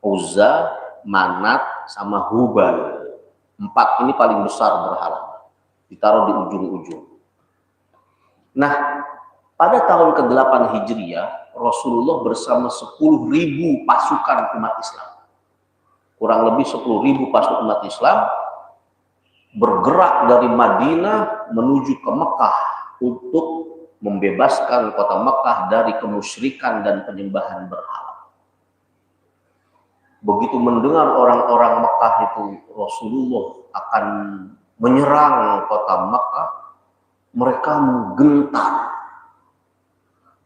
Uzza, Manat, sama Hubal. 4 ini paling besar berhala, ditaruh di ujung-ujung. Nah, pada tahun ke-8 Hijriah, Rasulullah bersama 10.000 pasukan umat Islam, kurang lebih 10.000 pasukan umat Islam, bergerak dari Madinah menuju ke Mekah untuk membebaskan kota Mekah dari kemusyrikan dan penyembahan berhala. Begitu mendengar orang-orang Mekah itu Rasulullah akan menyerang kota Mekah, mereka gentar.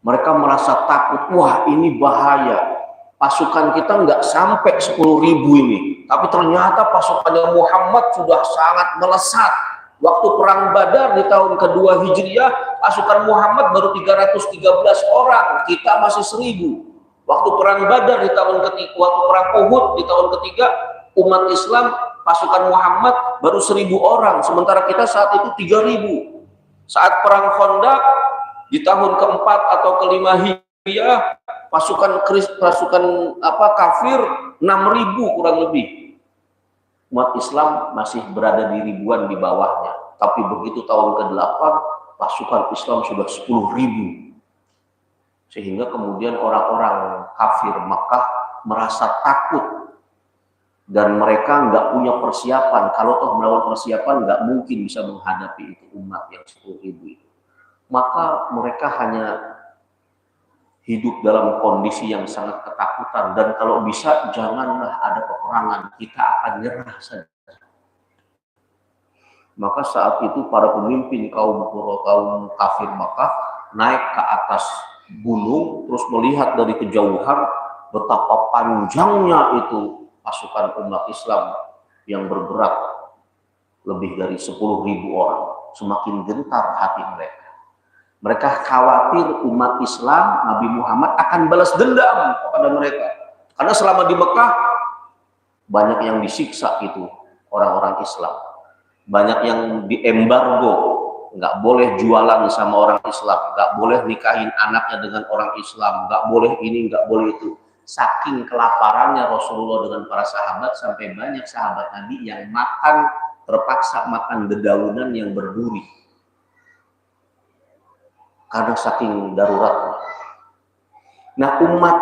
Mereka merasa takut, wah ini bahaya. Pasukan kita nggak sampai 10.000 ini. Tapi ternyata pasukannya Muhammad sudah sangat melesat. Waktu perang Badar di tahun kedua Hijriah, pasukan Muhammad baru 313 orang, kita masih 1.000. Waktu perang Badar di tahun ketiga, waktu perang Uhud di tahun ketiga, umat Islam pasukan Muhammad baru 1.000 orang, sementara kita saat itu 3.000. Saat perang Khandaq di tahun keempat atau kelima Hijriah, pasukan kafir 6.000 kurang lebih. Umat Islam masih berada di ribuan di bawahnya. Tapi begitu tahun ke-8, pasukan Islam sudah 10.000. Sehingga kemudian orang-orang kafir Makkah merasa takut dan mereka nggak punya persiapan. Kalau toh melakukan persiapan, nggak mungkin bisa menghadapi itu umat yang 10.000 itu. Maka mereka hanya hidup dalam kondisi yang sangat ketakutan, dan kalau bisa janganlah ada peperangan, kita akan nyerah saja. Maka saat itu para pemimpin kaum kafir Makkah naik ke atas gunung, terus melihat dari kejauhan betapa panjangnya itu pasukan umat Islam yang bergerak lebih dari 10.000 orang. Semakin gentar hati mereka. Mereka khawatir umat Islam, Nabi Muhammad akan balas dendam kepada mereka. Karena selama di Mekah banyak yang disiksa itu orang-orang Islam. Banyak yang diembargo. Nggak boleh jualan sama orang Islam, nggak boleh nikahin anaknya dengan orang Islam, nggak boleh ini, nggak boleh itu. Saking kelaparannya Rasulullah dengan para sahabat, sampai banyak sahabat Nabi yang terpaksa makan dedaunan yang berduri karena saking daruratnya. Nah, umat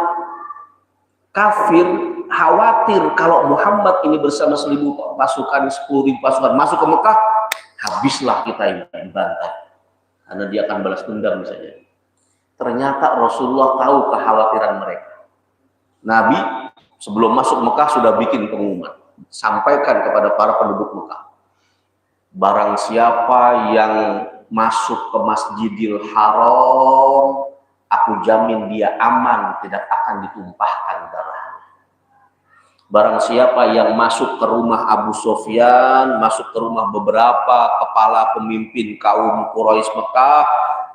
kafir khawatir kalau Muhammad ini bersama 1.000 pasukan, 10.000 pasukan masuk ke Mekah, habislah kita ini dibantai, karena dia akan balas dendam saja. Ternyata Rasulullah tahu kekhawatiran mereka. Nabi sebelum masuk Mekah sudah bikin pengumuman, sampaikan kepada para penduduk Mekah, barang siapa yang masuk ke Masjidil Haram, aku jamin dia aman, tidak akan ditumpahkan darahnya. Barang siapa yang masuk ke rumah Abu Sufyan, masuk ke rumah beberapa kepala pemimpin kaum Quraisy Mekah,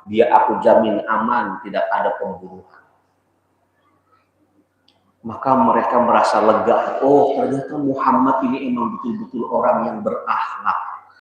dia aku jamin aman, tidak ada pembunuhan. Maka mereka merasa lega, oh ternyata Muhammad ini emang betul-betul orang yang berakhlak.